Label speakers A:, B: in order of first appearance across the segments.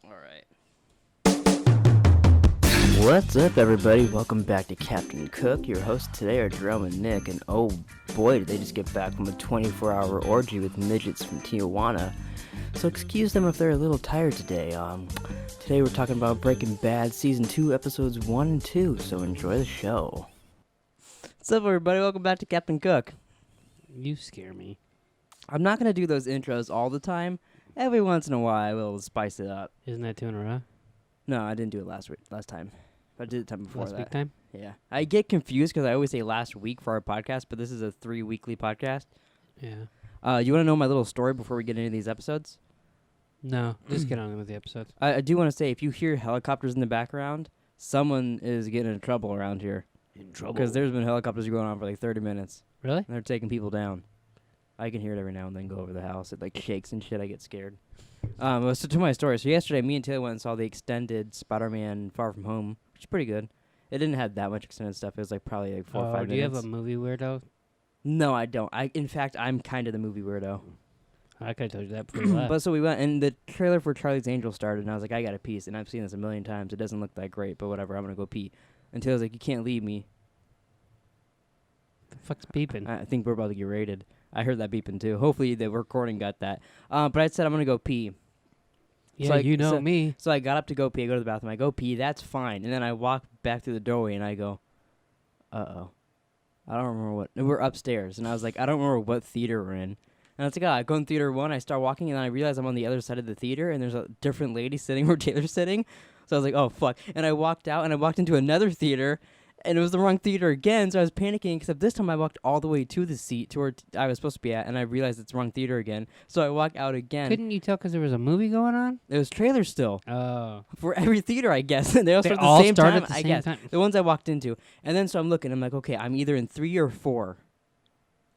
A: All right.
B: What's up, everybody? Welcome back to Captain Cook. Your hosts today are Jerome and Nick, and oh boy, did they just get back from a 24-hour orgy with midgets from Tijuana. So excuse them if they're a little tired today. Today we're talking about Breaking Bad Season 2, Episodes 1 and 2, so enjoy the show. What's up, everybody? Welcome back to Captain Cook.
A: You scare me.
B: I'm not going to do those intros all the time. Every once in a while, I will spice it up.
A: Isn't that 2 in a row?
B: No, I didn't do it last time. I did it the time before
A: Last
B: that.
A: week time?
B: Yeah. I get confused because I always say last week for our podcast, but this is a 3-weekly podcast.
A: Yeah.
B: You want to know my little story before we get into these episodes?
A: No, just get on with the episodes.
B: I do want to say, if you hear helicopters in the background, someone is getting in trouble around here.
A: In trouble?
B: Because there's been helicopters going on for like 30 minutes.
A: Really?
B: And they're taking people down. I can hear it every now and then go over the house. It like shakes and shit. I get scared. So to my story. So yesterday, me and Taylor went and saw the extended Spider-Man Far From Home, which is pretty good. It didn't have that much extended stuff. It was like probably like 4 or 5 minutes.
A: Do you have a movie weirdo?
B: No, I don't. In fact, I'm kind of the movie weirdo.
A: I could have told you that before you left.
B: But so we went, and the trailer for Charlie's Angels started, and I was like, I got to pee. And I've seen this a million times. It doesn't look that great, but whatever. I'm going to go pee. And Taylor's like, you can't leave me.
A: The fuck's beeping?
B: I think we're about to get raided. I heard that beeping, too. Hopefully the recording got that. But I said I'm going to go pee.
A: Yeah,
B: so
A: you know me.
B: So I got up to go pee. I go to the bathroom. I go pee. That's fine. And then I walk back through the doorway, and I go, uh-oh. I don't remember what. We're upstairs. And I was like, I don't remember what theater we're in. And I was like, I go in theater 1. I start walking, and then I realize I'm on the other side of the theater, and there's a different lady sitting where Taylor's sitting. So I was like, oh, fuck. And I walked out, and I walked into another theater, and it was the wrong theater again. So I was panicking, except this time I walked all the way to the seat to where I was supposed to be at, and I realized it's the wrong theater again. So I walked out again.
A: Couldn't you tell because there was a movie going on?
B: It was trailers still.
A: Oh.
B: For every theater, I guess. They all
A: They
B: start
A: all
B: at the same
A: start
B: time,
A: at the
B: I
A: same
B: guess.
A: time.
B: The ones I walked into. And then so I'm looking. I'm like, okay, I'm either in 3 or 4.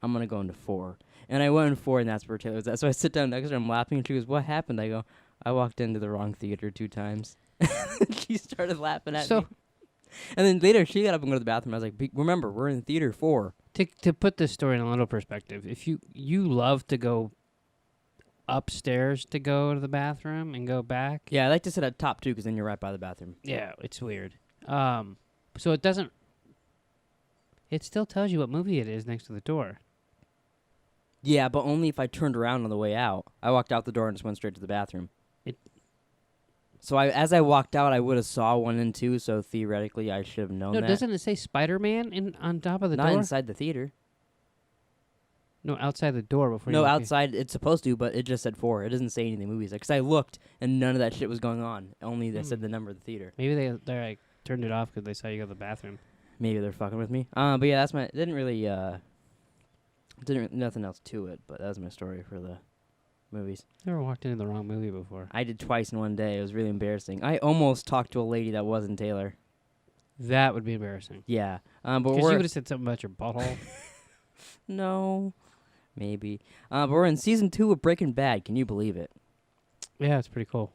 B: I'm going to go into 4. And I went in 4, and that's where Taylor was at. So I sit down next to her. I'm laughing, and she goes, what happened? I go, I walked into the wrong theater 2 times. She started laughing at me. And then later, she got up and go to the bathroom. I was like, remember, we're in theater 4.
A: To put this story in a little perspective, if you love to go upstairs to go to the bathroom and go back.
B: Yeah, I like to sit at top 2 because then you're right by the bathroom.
A: Yeah, it's weird. So it doesn't. It still tells you what movie it is next to the door.
B: Yeah, but only if I turned around on the way out. I walked out the door and just went straight to the bathroom. So as I walked out, I would have saw 1 and 2, so theoretically I should have known that.
A: No, doesn't it say Spider-Man on top of the door?
B: Not inside the theater.
A: No, outside the door before you
B: No,
A: walk in.
B: outside it's supposed to, but it just said 4. It doesn't say anything movies. Because I looked, and none of that shit was going on. Only they said the number of the theater.
A: Maybe they like turned it off because they saw you go to the bathroom.
B: Maybe they're fucking with me. But yeah, that's my... Nothing else to it, but that was my story for the movies.
A: Never walked into the wrong movie before.
B: I did twice in one day. It was really embarrassing. I almost talked to a lady that wasn't Taylor.
A: That would be embarrassing.
B: Yeah. But
A: Because you would have said something about your butthole.
B: No. Maybe. But we're in Season 2 of Breaking Bad. Can you believe it?
A: Yeah, it's pretty cool.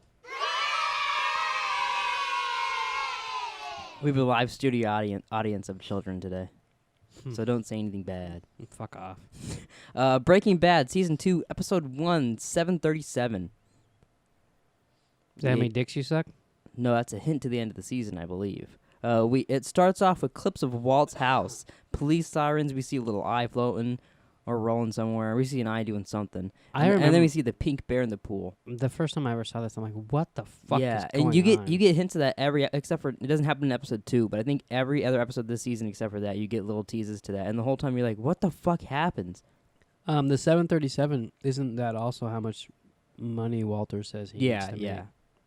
B: We have a live studio audience of children today. So don't say anything bad.
A: Fuck off.
B: Breaking Bad, Season 2, Episode 1, 737.
A: Is that how many dicks you suck?
B: No, that's a hint to the end of the season, I believe. It starts off with clips of Walt's house. Police sirens, we see a little eye floating or rolling somewhere. We see an eye doing something. And then we see the pink bear in the pool.
A: The first time I ever saw this, I'm like, what the fuck is going on?
B: And you get hints of that except for, it doesn't happen in episode 2, but I think every other episode this season except for that, you get little teases to that. And the whole time you're like, what the fuck happens?
A: The 737, isn't that also how much money Walter says he needs to make?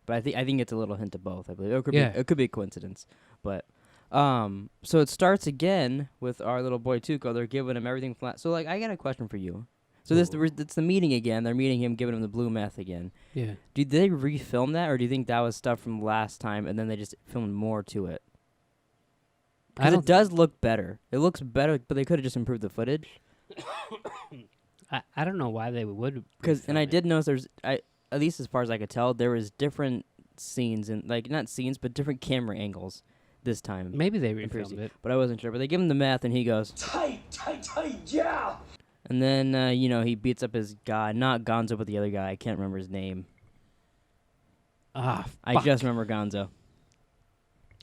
B: But I think it's a little hint of both, I believe. It could be a coincidence. But so it starts again with our little boy Tuco. They're giving him everything flat. So like, I got a question for you. So it's the meeting again. They're meeting him, giving him the blue meth again. Yeah. Did they refilm that, or do you think that was stuff from last time, and then they just filmed more to it? Because it does look better. It looks better, but they could have just improved the footage.
A: I don't know why they would.
B: And I did notice at least as far as I could tell, there was different scenes and like not scenes, but different camera angles this time.
A: Maybe they refilmed it,
B: but I wasn't sure. But they give him the meth, and he goes tight, yeah. And then he beats up his guy, not Gonzo, but the other guy. I can't remember his name.
A: Ah,
B: I
A: fuck.
B: just remember Gonzo.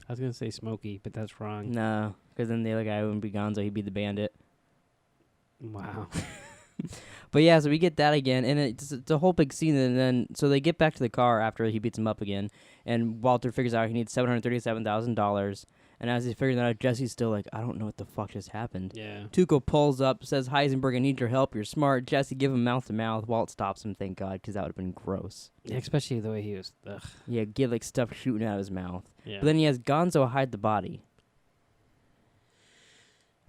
A: I was gonna say Smokey, but that's wrong.
B: No, because then the other guy wouldn't be Gonzo. He'd be the bandit.
A: Wow.
B: But yeah, so we get that again, and it's a whole big scene. And then so they get back to the car after he beats him up again, and Walter figures out he needs $737,000. And as he's figuring that out, Jesse's still like, I don't know what the fuck just happened.
A: Yeah.
B: Tuco pulls up, says, Heisenberg, I need your help. You're smart. Jesse, give him mouth to mouth. Walt stops him, thank God, because that would have been gross.
A: Yeah, especially the way he was. Ugh.
B: Yeah, get like stuff shooting out of his mouth.
A: Yeah.
B: But then he has Gonzo hide the body.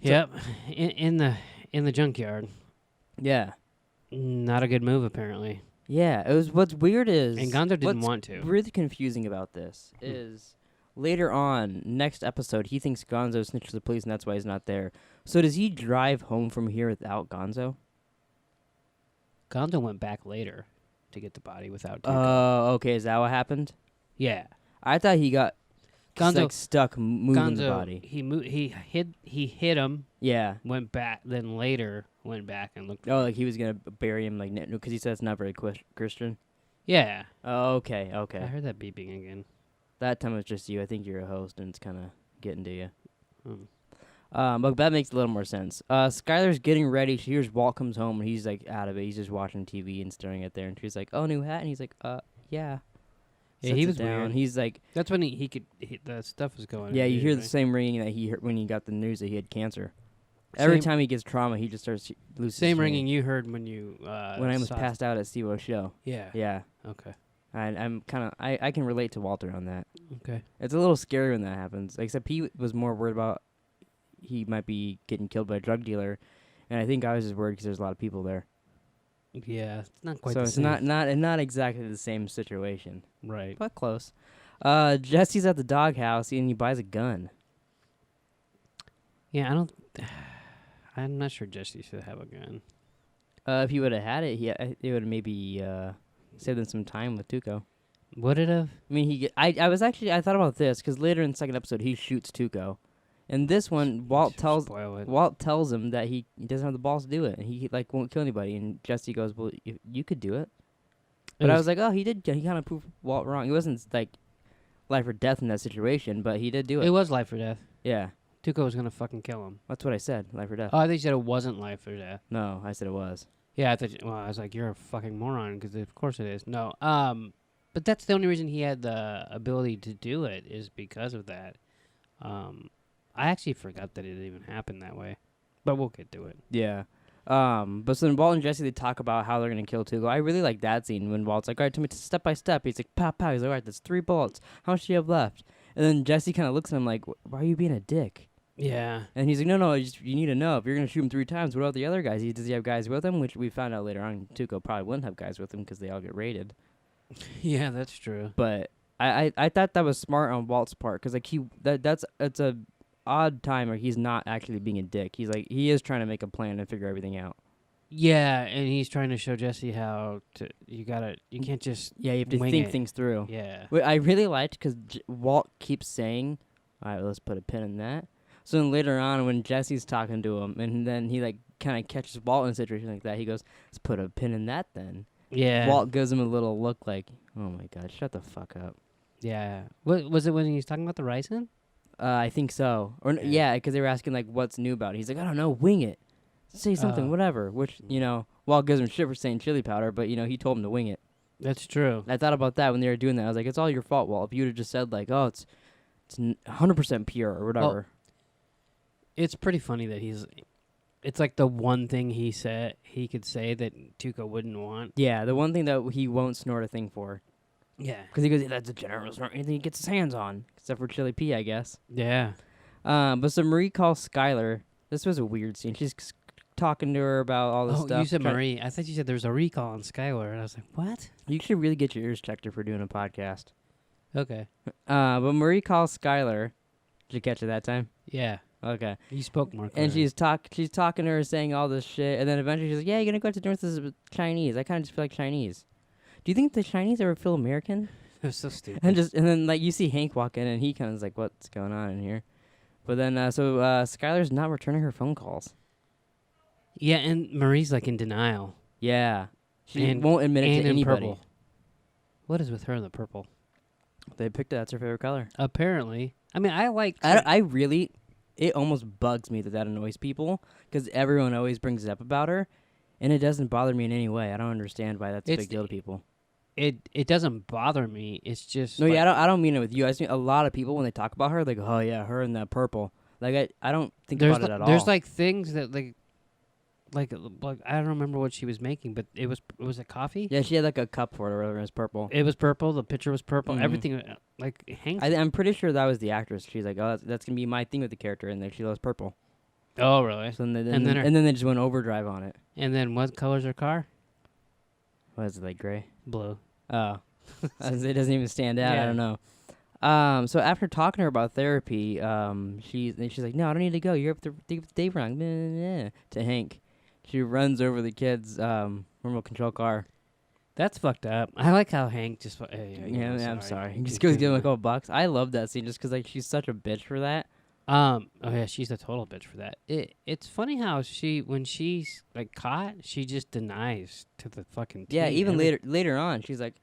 A: Yep. In the junkyard.
B: Yeah.
A: Not a good move, apparently.
B: Yeah, it was. What's weird is,
A: And Gonzo didn't
B: what's
A: want to.
B: really confusing about this is later on, next episode, he thinks Gonzo snitched to the police and that's why he's not there. So does he drive home from here without Gonzo?
A: Gonzo went back later to get the body without Tuco.
B: Oh, okay. Is that what happened?
A: Yeah.
B: I thought he got
A: Gonzo
B: like stuck moving the body.
A: He hit him,
B: Yeah.
A: went back, then later went back and looked.
B: Oh, like he was gonna bury him, like because he said it's not very Christian.
A: Yeah.
B: Oh, okay,
A: I
B: okay.
A: heard that beeping again.
B: That time it was just you. I think you're a host, and it's kind of getting to you.
A: Hmm.
B: But that makes a little more sense. Skylar's getting ready. She hears Walt comes home, and he's like out of it. He's just watching TV and staring at there. And she's like, "Oh, new hat," and he's like, yeah."
A: Yeah, he
B: Sets it
A: was
B: down.
A: weird.
B: He's like,
A: That's when the stuff was going.
B: yeah, you hear the
A: right?
B: same ringing that he heard when he got the news that he had cancer. Every
A: Same-
B: time he gets trauma, he just starts losing.
A: Same ringing you heard when you
B: when I was
A: saw-
B: passed out at Steve-O's show.
A: Yeah.
B: Yeah,
A: Okay.
B: I'm kind of I can relate to Walter on that.
A: Okay.
B: It's a little scary when that happens. Except he was more worried about he might be getting killed by a drug dealer, and I think I was just worried because there's a lot of people there.
A: Yeah, it's not quite.
B: So
A: the
B: it's
A: same.
B: not exactly the same situation,
A: right.
B: but close. Jesse's at the doghouse and he buys a gun.
A: Yeah, I don't. I'm not sure Jesse should have a gun.
B: If he would have had it, it would have maybe saved him some time with Tuco.
A: Would it have?
B: I mean, I thought about this because later in the second episode he shoots Tuco, and this one Walt tells him that he doesn't have the balls to do it, and he like won't kill anybody. And Jesse goes, "Well, you could do it." But I was like, "Oh, he did. He kind of proved Walt wrong. He wasn't like life or death in that situation, but he did do it."
A: It was life or death.
B: Yeah,
A: Tuco was gonna fucking kill him.
B: that's what I said. Life or death.
A: Oh, I think you said it wasn't life or death.
B: No, I said it was.
A: Yeah, I thought. Well, I was like, you're a fucking moron because of course it is. No. But that's the only reason he had the ability to do it is because of that. I actually forgot that it even happened that way, but we'll get to it.
B: Yeah. But so then Walt and Jesse, they talk about how they're going to kill Tuco. I really like that scene when Walt's like, all right, tell me step by step. He's like, pow, pow. He's like, all right, that's 3 bullets. How much do you have left? And then Jesse kind of looks at him like, why are you being a dick?
A: Yeah.
B: And he's like, no, you need to know. If you're going to shoot him 3 times, what about the other guys? Does he have guys with him? Which we found out later on, Tuco probably wouldn't have guys with him because they all get raided.
A: Yeah, that's true.
B: But I thought that was smart on Walt's part because like it's a odd time where he's not actually being a dick. He's like he is trying to make a plan and figure everything out.
A: Yeah, and he's trying to show Jesse how to. You can't just.
B: Yeah, you have to
A: wing
B: think
A: it.
B: things through.
A: Yeah.
B: What I really liked because Walt keeps saying, "All right, let's put a pin in that." So then later on, when Jesse's talking to him, and then he like kind of catches Walt in a situation like that, he goes, "Let's put a pin in that then."
A: Yeah.
B: Walt gives him a little look like, "Oh my God, shut the fuck up."
A: Yeah. What was it when he was talking about the ricin?
B: I think so. Or
A: Yeah.
B: because they were asking like, "What's new about it?" He's like, "I don't know, wing it, say something, whatever." Which Walt gives him shit for saying chili powder, but he told him to wing it.
A: That's true.
B: I thought about that when they were doing that. I was like, "It's all your fault, Walt. If you would have just said like, oh, it's 100% pure or whatever."
A: Well, it's pretty funny that it's like the one thing he could say that Tuco wouldn't want.
B: Yeah, the one thing that he won't snort a thing for.
A: Yeah.
B: Because he goes, that's a general snort anything he gets his hands on. Except for Chili P, I guess.
A: Yeah.
B: But so Marie calls Skylar. This was a weird scene. She's talking to her about all this stuff.
A: You said Marie. I thought you said there was a recall on Skylar. And I was like, what?
B: You should really get your ears checked if we're doing a podcast.
A: Okay.
B: But Marie calls Skylar. Did you catch it that time?
A: Yeah.
B: Okay.
A: You spoke more
B: And
A: clearly.
B: she's talking to her, saying all this shit, and then eventually she's like, "Yeah, you're gonna go out to dinner with this Chinese. I kind of just feel like Chinese. Do you think the Chinese ever feel American?"
A: That's so stupid.
B: And then like you see Hank walk in, and he kind of is like, "What's going on in here?" But then Skylar's not returning her phone calls.
A: Yeah, and Marie's like in denial.
B: Yeah, she
A: And-
B: won't admit it
A: and
B: to
A: in
B: anybody.
A: purple. What is with her in the purple?
B: They picked it. That's her favorite color.
A: Apparently. I mean, I like...
B: I really... It almost bugs me that annoys people because everyone always brings it up about her, and it doesn't bother me in any way. I don't understand why that's a big deal to people.
A: It doesn't bother me. It's just...
B: No, yeah, I don't mean it with you. I just mean a lot of people, when they talk about her, they go, oh, yeah, her in that purple. Like, I don't think about it at all.
A: There's, like, things that, like, I don't remember what she was making, but was it coffee?
B: Yeah, she had, like, a cup for it or whatever. It was purple.
A: It was purple. The picture was purple.
B: Mhm.
A: Everything, like, Hank...
B: I'm pretty sure that was the actress. She's like, oh, that's going to be my thing with the character, and then she loves purple.
A: Oh, really?
B: So and then they just went overdrive on it.
A: And then what color's her car?
B: What is it, like gray?
A: Blue.
B: Oh. It doesn't even stand out.
A: Yeah.
B: I don't know. So after talking to her about therapy, she's like, no, I don't need to go. You're up to Dave wrong. To Hank. She runs over the kid's remote control car.
A: That's fucked up. I like how Hank just...
B: I'm sorry. He just goes give him a couple bucks. I love that scene just because like, she's such a bitch for that.
A: Oh yeah, she's a total bitch for that. It's funny how when she's like caught, she just denies to the fucking T.
B: Yeah, even later on, she's like,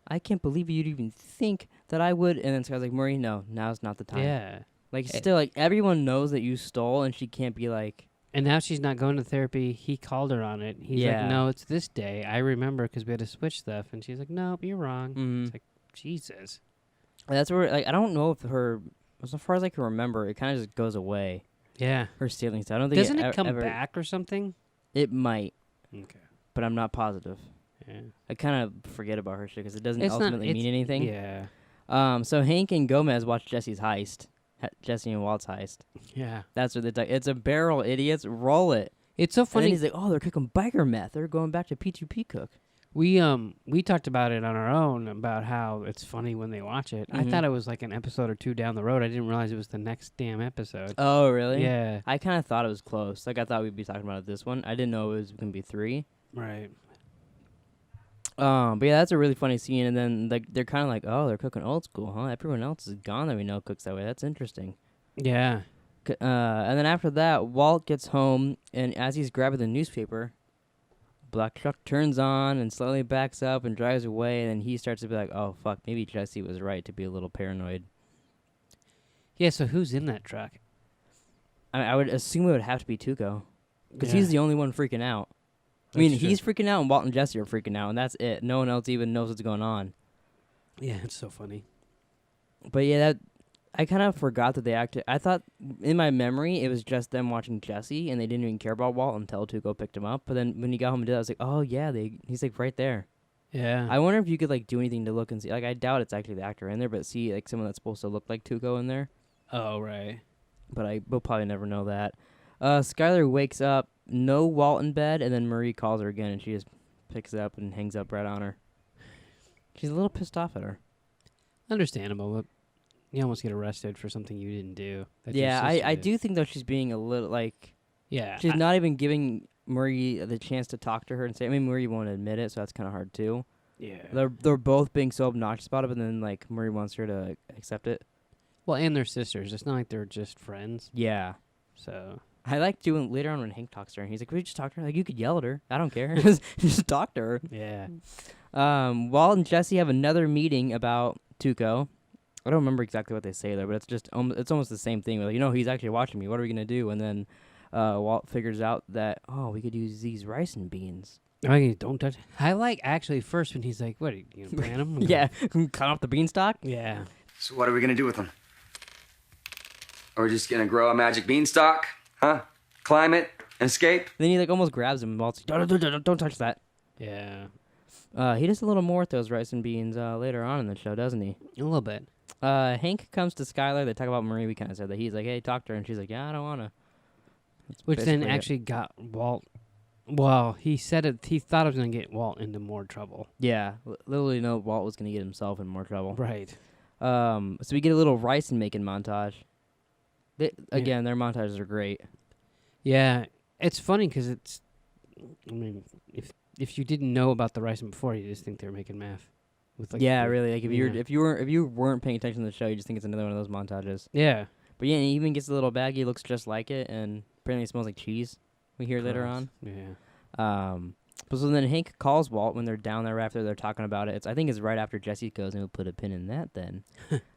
B: I can't believe you'd even think that I would. And then Sky's like, Marie, no, now's not the time.
A: Yeah.
B: Like, still, like, everyone knows that you stole, and she can't be like...
A: And now she's not going to therapy. He called her on it. He's like, no, it's this day. I remember because we had to switch stuff. And she's like, nope, you're wrong.
B: Mm-hmm.
A: It's like, Jesus.
B: That's where, like, I don't know if her... As far as I can remember, it kind of just goes away.
A: Yeah.
B: Her stealing stuff. I don't think
A: Doesn't it come
B: ever,
A: back or something?
B: It might.
A: Okay.
B: But I'm not positive.
A: Yeah.
B: I kind of forget about her shit because it doesn't
A: It's
B: ultimately mean anything.
A: Yeah.
B: So Hank and Gomez watch Jesse's heist. Jesse and Walt's heist.
A: Yeah.
B: That's what they talk. It's a barrel, idiots. Roll it.
A: It's so funny.
B: And then he's like, oh, they're cooking biker meth. They're going back to P2P cook.
A: We talked about it on our own about how it's funny when they watch it. I thought it was like an episode or two down the road. I didn't realize it was the next damn episode.
B: Oh, really?
A: Yeah.
B: I kind of thought it was close. Like, I thought we'd be talking about it this one. I didn't know it was going to be 3.
A: Right.
B: But yeah, that's a really funny scene. And then like they're kind of like, oh, they're cooking old school, huh? Everyone else is gone that we know cooks that way. That's interesting.
A: Yeah.
B: And then after that, Walt gets home, and as he's grabbing the newspaper, black truck turns on and slowly backs up and drives away. And then he starts to be like, oh, fuck, maybe Jesse was right to be a little paranoid.
A: Yeah, so who's in that truck?
B: I would assume it would have to be Tuco, because
A: Yeah.
B: he's the only one freaking out. I mean, he's freaking out, and Walt and Jesse are freaking out, and that's it. No one else even knows what's going on.
A: Yeah, it's so funny.
B: But yeah, I kind of forgot that they acted. I thought in my memory it was just them watching Jesse, and they didn't even care about Walt until Tuco picked him up. But then when he got home and did it, I was like, oh yeah, he's like right there.
A: Yeah.
B: I wonder if you could like do anything to look and see. Like, I doubt it's actually the actor in there, but see like someone that's supposed to look like Tuco in there.
A: Oh, right.
B: But we'll probably never know that. Skylar wakes up, no Walt in bed, and then Marie calls her again, and she just picks it up and hangs up right on her. She's a little pissed off at her.
A: Understandable, but you almost get arrested for something you didn't do.
B: Yeah, I do think, though, she's being a little, like...
A: Yeah.
B: She's not even giving Marie the chance to talk to her and say... I mean, Marie won't admit it, so that's kind of hard, too.
A: Yeah.
B: They're both being so obnoxious about it, but then, like, Marie wants her to accept it.
A: Well, and they're sisters. It's not like they're just friends.
B: Yeah.
A: So...
B: I like doing later on when Hank talks to her. He's like, "Could we just talk to her? Like, you could yell at her. I don't care. just talk to her."
A: Yeah.
B: Walt and Jesse have another meeting about Tuco. I don't remember exactly what they say there, but it's just it's almost the same thing. Like, he's actually watching me. What are we gonna do? And then Walt figures out that we could use these rice and beans.
A: Don't touch. I like actually first when he's like, "What are you gonna plant them?"
B: Yeah, cut off the beanstalk.
A: Yeah.
C: So what are we gonna do with them? Are we just gonna grow a magic beanstalk? Huh? Climb it and escape?
B: Then he like almost grabs him and Walt's like, don't touch that.
A: Yeah.
B: He does a little more with those rice and beans later on in the show, doesn't he?
A: A little bit.
B: Hank comes to Skylar. They talk about Marie. We kind of said that. He's like, hey, talk to her. And she's like, yeah, I don't want to.
A: Which then actually got Walt... Well, he said it. He thought it was going to get Walt into more trouble.
B: Yeah. Literally, no, Walt was going to get himself in more trouble.
A: Right.
B: So we get a little rice and making montage. Again, their montages are great.
A: Yeah. It's funny because it's... I mean, if you didn't know about the rice before, you just think they were making math. With like
B: really. Like if you weren't paying attention to the show, you just think it's another one of those montages.
A: Yeah.
B: But yeah, he even gets a little baggie, looks just like it, and apparently it smells like cheese. We hear later on.
A: Yeah.
B: But so then Hank calls Walt when they're down there after they're talking about it. I think it's right after Jesse goes, and we'll put a pin in that then.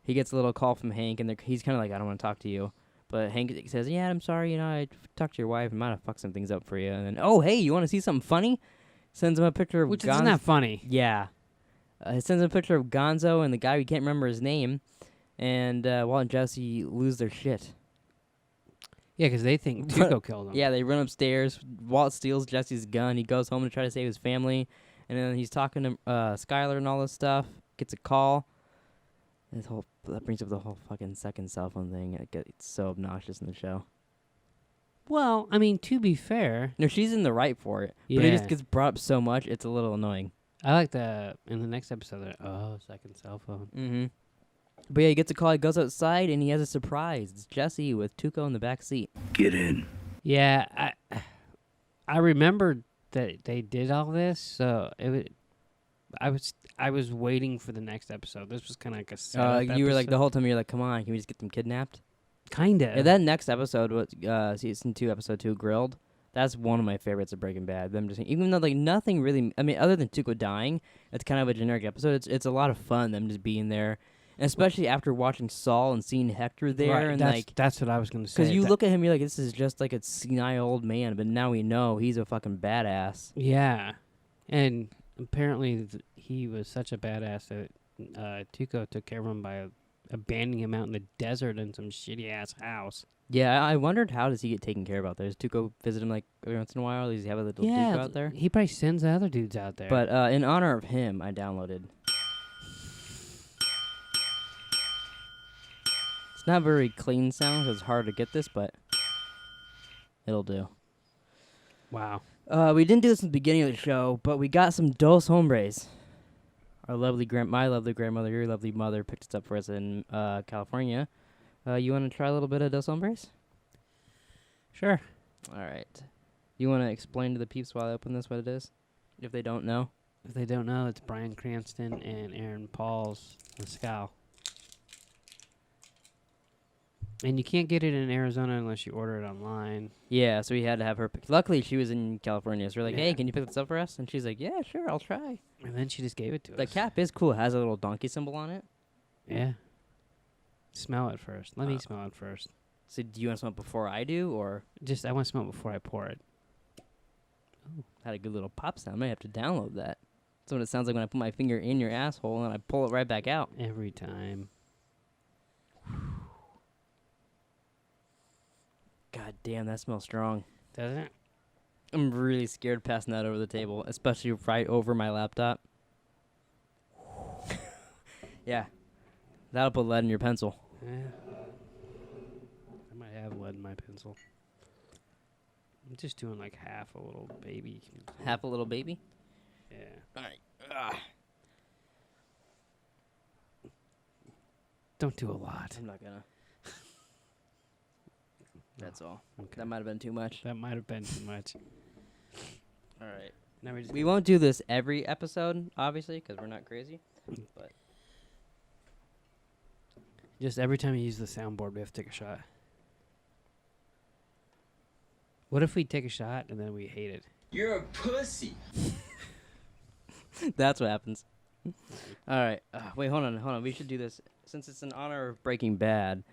B: He gets a little call from Hank, and he's kind of like, I don't want to talk to you. But Hank says, yeah, I'm sorry, I talked to your wife. I might have fucked some things up for you. And then, oh, hey, you want to see something funny? Sends him a picture of
A: Which is not funny.
B: Yeah. He sends him a picture of Gonzo and the guy we can't remember his name. And Walt and Jesse lose their shit.
A: Yeah, because they think Tuco killed him.
B: Yeah, they run upstairs. Walt steals Jesse's gun. He goes home to try to save his family. And then he's talking to Skylar and all this stuff. Gets a call. That brings up the whole fucking second cell phone thing. It's so obnoxious in the show.
A: Well, I mean, to be fair.
B: No, she's in the right for it.
A: Yeah.
B: But it just gets brought up so much, it's a little annoying.
A: I like in the next episode, second cell phone.
B: Mm-hmm. But yeah, he gets a call. He goes outside, and he has a surprise. It's Jesse with Tuco in the back seat.
C: Get in.
A: Yeah, I remembered that they did all this, so I was waiting for the next episode. This was kind of like a setup
B: You were like,
A: episode.
B: the whole time, you're like, come on, can we just get them kidnapped?
A: Kinda.
B: Yeah, that next episode was season 2, episode 2, Grilled. That's one of my favorites of Breaking Bad. Them just even though like nothing really, I mean, other than Tuco dying, it's kind of a generic episode. It's a lot of fun them just being there, and especially after watching Saul and seeing Hector there,
A: Right,
B: and
A: that's what I was gonna say.
B: because you look at him, you're like, this is just like a senile old man, but now we know he's a fucking badass.
A: Yeah, and apparently he was such a badass that Tuco took care of him by abandoning him out in the desert in some shitty ass house.
B: Yeah, I wondered how does he get taken care of out there? Does Tuco visit him like every once in a while? Does he have a little Tuco out there?
A: He probably sends the other dudes out there.
B: But in honor of him, I downloaded. It's not very clean sound, 'cause it's hard to get this, but it'll do.
A: Wow.
B: We didn't do this in the beginning of the show, but we got some Dos Hombres. My lovely grandmother, your lovely mother picked us up for us in California. You want to try a little bit of Dos Hombres?
A: Sure.
B: All right. You want to explain to the peeps while I open this what it is, if they don't know?
A: If they don't know, it's Bryan Cranston and Aaron Paul's Mescal. And you can't get it in Arizona unless you order it online.
B: Yeah, so we had to have her pick. Luckily, she was in California, so we're like,
A: Yeah.
B: hey, can you pick this up for us? And she's like, yeah, sure, I'll try.
A: And then she just gave it to
B: The
A: us.
B: cap is cool. It has a little donkey symbol on it.
A: Yeah. Smell it first. Let me smell it first.
B: So do you want to smell it before I do, or?
A: I want to smell it before I pour it.
B: Had a good little pop sound. I might have to download that. That's what it sounds like when I put my finger in your asshole and I pull it right back out.
A: Every time.
B: God damn, that smells strong.
A: Doesn't it?
B: I'm really scared passing that over the table, especially right over my laptop. Yeah. That'll put lead in your pencil.
A: Yeah. I might have lead in my pencil. I'm just doing like half a little baby.
B: Half a little baby?
A: Yeah.
B: All right.
A: Don't do a lot.
B: I'm not gonna. That's all.
A: Okay.
B: That might have been too much.
A: That might have been too much.
B: All right.
A: Now we just
B: We won't do this every episode, obviously, because we're not crazy. But
A: just every time you use the soundboard, we have to take a shot. What if we take a shot and then we hate it?
C: You're a pussy.
B: that's what happens. All right. Wait, hold on. We should do this since it's in honor of Breaking Bad.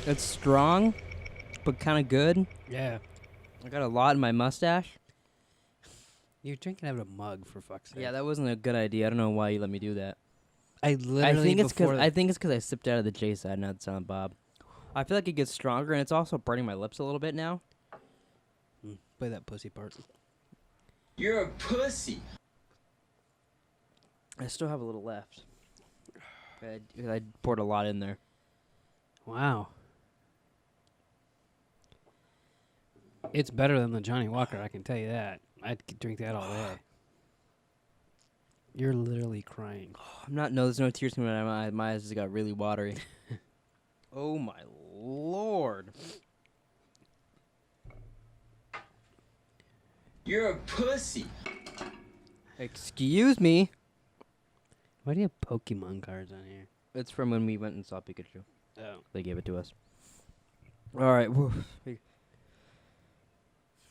B: It's strong, but kind of good.
A: Yeah.
B: I got a lot in my mustache.
A: You're drinking out of a mug, for fuck's sake.
B: Yeah, that wasn't a good idea. I don't know why you let me do that.
A: I literally
B: I think it's because I sipped out of the J side, not the Silent Bob. I feel like it gets stronger, and it's also burning my lips a little bit now.
A: Play that pussy part.
C: You're a pussy.
B: I still have a little left. I poured a lot in there.
A: Wow. It's better than the Johnny Walker, I can tell you that. I'd drink that all day. You're literally crying.
B: I'm not. No, there's no tears coming out of my eyes. My eyes just got really watery. Oh my lord!
C: You're a pussy.
B: Excuse me.
A: Why do you have Pokemon cards on here?
B: It's from when we went and saw Pikachu.
A: Oh.
B: They gave it to us. All right.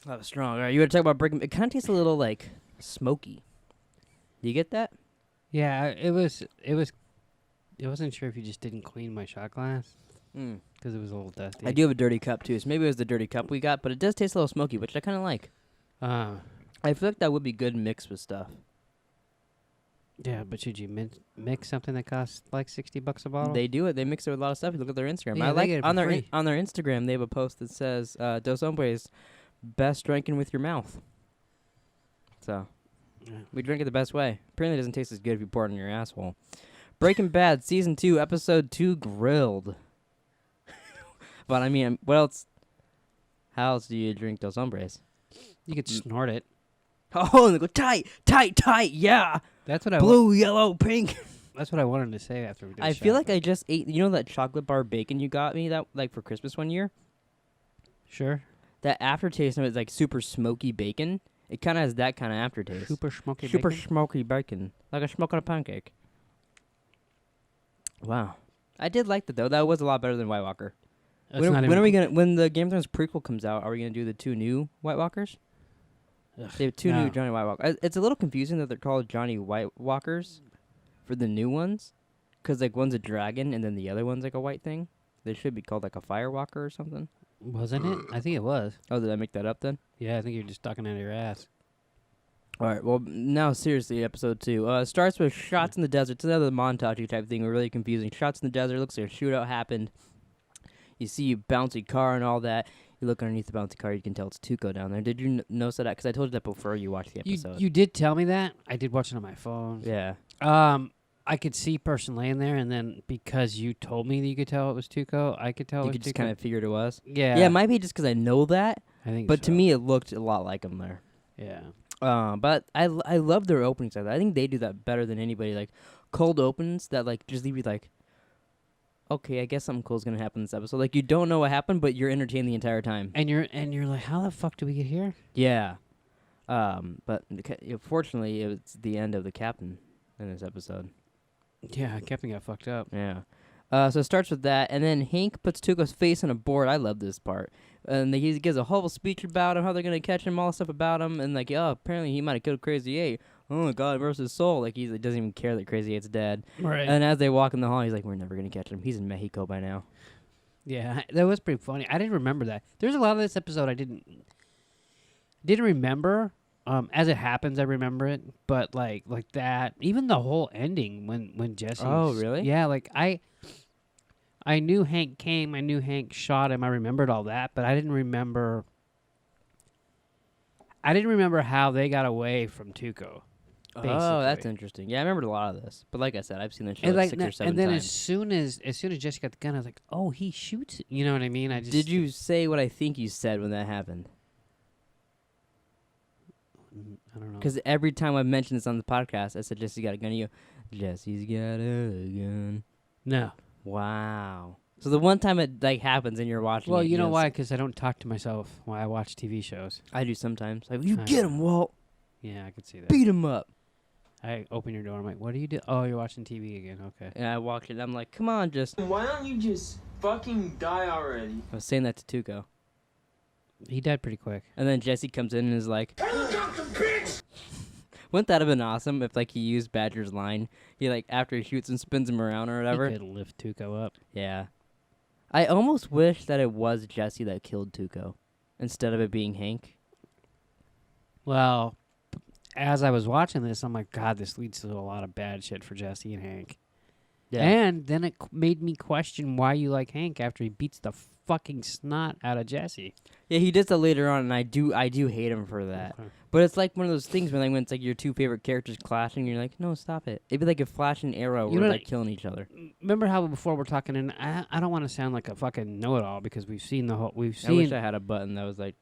B: That was strong. All right, you want to talk about Breaking? It kind of tastes a little like smoky. Do you get that?
A: Yeah, it was. I wasn't sure if you just didn't clean my shot glass because it was a little dusty.
B: I do have a dirty cup too, so maybe it was the dirty cup we got, but it does taste a little smoky, which I kind of like. I feel like that would be good mixed with stuff.
A: Yeah, but should you mix something that costs like $60 a bottle?
B: They do it. They mix it with a lot of stuff. You look at their Instagram.
A: Yeah,
B: I
A: they
B: like
A: get it
B: on
A: for
B: their
A: free.
B: on their Instagram. They have a post that says "Dos Hombres, best drinking with your mouth." So we drink it the best way. Apparently, it doesn't taste as good if you pour it in your asshole. Breaking Bad season 2, episode 2, grilled. But I mean, what else? How else do you drink Dos Hombres?
A: You could snort it.
B: Oh, and they go tight, tight, tight. Yeah,
A: That's what I
B: blue, yellow, pink.
A: That's what I wanted to say after we did.
B: I feel like I just ate. You know that chocolate bar bacon you got me that like for Christmas one year?
A: Sure.
B: That aftertaste of it's like super smoky bacon. It kind of has that kind of aftertaste.
A: Super smoky
B: Super
A: bacon?
B: smoky bacon, like a smoke on a pancake. Wow, I did like that though. That was a lot better than White Walker.
A: That's not
B: When
A: even
B: are we gonna? When the Game of Thrones prequel comes out, are we gonna do the 2 new White Walkers?
A: Ugh,
B: They have 2
A: no.
B: new Johnny White Walkers. It's a little confusing that they're called Johnny White Walkers for the new ones, because like one's a dragon and then the other one's like a white thing. They should be called like a Fire Walker or something.
A: Wasn't it? I think it was.
B: Oh, did I make that up then?
A: Yeah, I think you're just talking out of your ass.
B: All right. Well, now seriously, episode 2 starts with shots in the desert. It's another montage type thing. Really confusing. Shots in the desert. Looks like a shootout happened. You see a bouncy car and all that. You look underneath the bouncy car. You can tell it's Tuco down there. Did you notice that? Because I told you that before you watched the episode.
A: You did tell me that. I did watch it on my phone.
B: Yeah.
A: I could see a person laying there, and then because you told me that you could tell it was Tuco, I could tell it
B: You
A: was
B: could just
A: Tuco.
B: kind of figured it was.
A: Yeah.
B: Yeah, it might be just because I know that.
A: I think
B: But to
A: so.
B: me, it looked a lot like him there.
A: Yeah.
B: But I love their openings like that. I think they do that better than anybody. Like cold opens that like just leave you like, okay, I guess something cool's gonna happen in this episode. Like you don't know what happened, but you're entertained the entire time.
A: And you're like, how the fuck do we get here?
B: Yeah. But fortunately, it's the end of the captain in this episode.
A: Yeah, Captain got fucked up.
B: Yeah. So it starts with that, and then Hank puts Tuco's face on a board. I love this part. And he gives a whole speech about him, how they're going to catch him, all this stuff about him. And, like, oh, apparently he might have killed Crazy 8. Oh, God versus his soul. Like, he doesn't even care that Crazy 8's dead.
A: Right.
B: And as they walk in the hall, he's like, we're never going to catch him. He's in Mexico by now.
A: Yeah, that was pretty funny. I didn't remember that. There's a lot of this episode I didn't remember. As it happens, I remember it. But, like that, even the whole ending when Jesse...
B: Oh, really?
A: Yeah, like, I knew Hank came. I knew Hank shot him. I remembered all that, but I didn't remember how they got away from Tuco.
B: Oh, that's
A: basically.
B: interesting. Yeah, I remembered a lot of this. But like I said, I've seen this show
A: And
B: like
A: like
B: 6 or 7
A: and then
B: times.
A: as soon as Jesse got the gun, I was like, oh, he shoots it. You know what I mean?
B: Did you say what I think you said when that happened?
A: I don't know.
B: Because every time I've mentioned this on the podcast, I said Jesse's got a gun. You go, Jesse's got a gun.
A: No.
B: Wow. So the one time it like happens and you're watching
A: Well,
B: it,
A: you know
B: just-
A: why? Because I don't talk to myself while I watch TV shows.
B: I do sometimes. Like, you
A: I
B: get
A: know.
B: him, Walt.
A: Yeah, I could see that.
B: Beat him up.
A: I open your door. I'm like, what do you do? Oh, you're watching TV again. Okay.
B: And I walk in. I'm like, come on, just.
D: Why don't you just fucking die already?
B: I was saying that to Tuco.
A: He died pretty quick.
B: And then Jesse comes in and is like, wouldn't that have been awesome if like he used Badger's line? He like after he shoots and spins him around or whatever.
A: He could lift Tuco up.
B: Yeah. I almost wish that it was Jesse that killed Tuco instead of it being Hank.
A: Well, as I was watching this, I'm like, God, this leads to a lot of bad shit for Jesse and Hank.
B: Yeah.
A: And then it made me question why you like Hank after he beats the fucking snot out of Jesse.
B: Yeah, he does that later on, and I do hate him for that.
A: Okay.
B: But it's like one of those things when it's like your two favorite characters clashing, you're like, no, stop it. It'd be like if Flash and Arrow
A: You
B: were
A: know,
B: like killing each other.
A: Remember how before we're talking, and I don't want to sound like a fucking know-it-all because we've seen the whole, we've
B: I wish
A: seen.
B: I had a button that was like,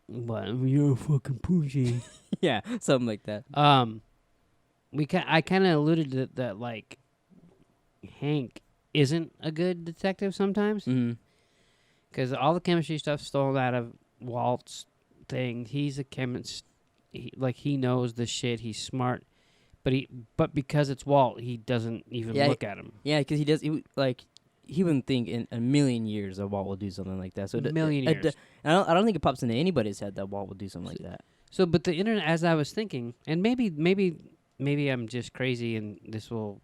A: What? You're a fucking pussy.
B: yeah, something like that.
A: I kind of alluded to that, like, Hank isn't a good detective sometimes.
B: Mm-hmm.
A: Because all the chemistry stuff stolen out of Walt's thing. He's a chemist. he knows the shit. He's smart, but because it's Walt, he doesn't even
B: Yeah,
A: look at him.
B: Yeah, because he wouldn't think in a million years that Walt will do something like that. So
A: A million years.
B: I don't think it pops into anybody's head that Walt will do something like that.
A: So, but the internet, as I was thinking, and maybe I'm just crazy, and this will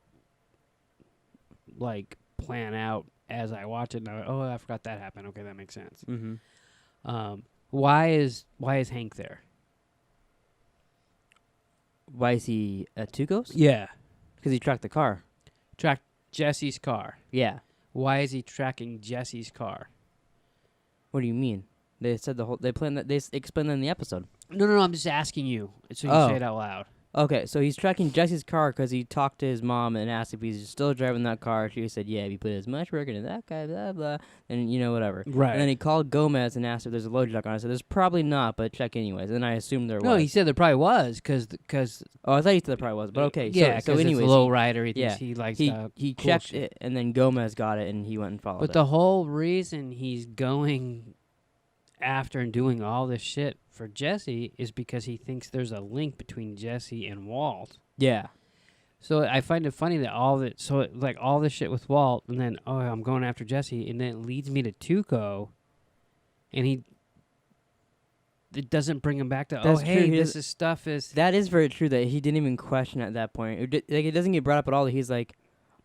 A: like plan out as I watch it. And I forgot that happened. Okay, that makes sense.
B: Mm-hmm.
A: Why is Hank there?
B: Why is he at Tuco's?
A: Yeah,
B: Because he tracked the car.
A: track Jesse's car.
B: Yeah.
A: Why is he tracking Jesse's car?
B: What do you mean? They said they planned that. They explained that in the episode.
A: No. I'm just asking you, so you
B: Oh.
A: say it out loud.
B: Okay, so he's tracking Jesse's car because he talked to his mom and asked if he's still driving that car. She said, yeah, if you put as much work into that guy, blah, blah, and, whatever.
A: Right.
B: And then he called Gomez and asked if there's a load truck on it. I said, there's probably not, but check anyways. And I assumed there
A: No,
B: was.
A: he said there probably was, because
B: Oh, I thought he said there probably was, but okay.
A: yeah,
B: so
A: it's
B: anyways,
A: a low rider. He
B: yeah,
A: thinks he likes
B: he
A: cool
B: checked
A: shit.
B: it, and then Gomez got it, and he went and followed
A: But
B: it.
A: the whole reason he's going after and doing all this shit for Jesse is because he thinks there's a link between Jesse and Walt.
B: Yeah.
A: So I find it funny that all this shit with Walt, and then I'm going after Jesse, and then it leads me to Tuco, and it doesn't bring him back to
B: That's true, he
A: this is stuff is
B: That is very true that he didn't even question at that point. It doesn't get brought up at all. He's like,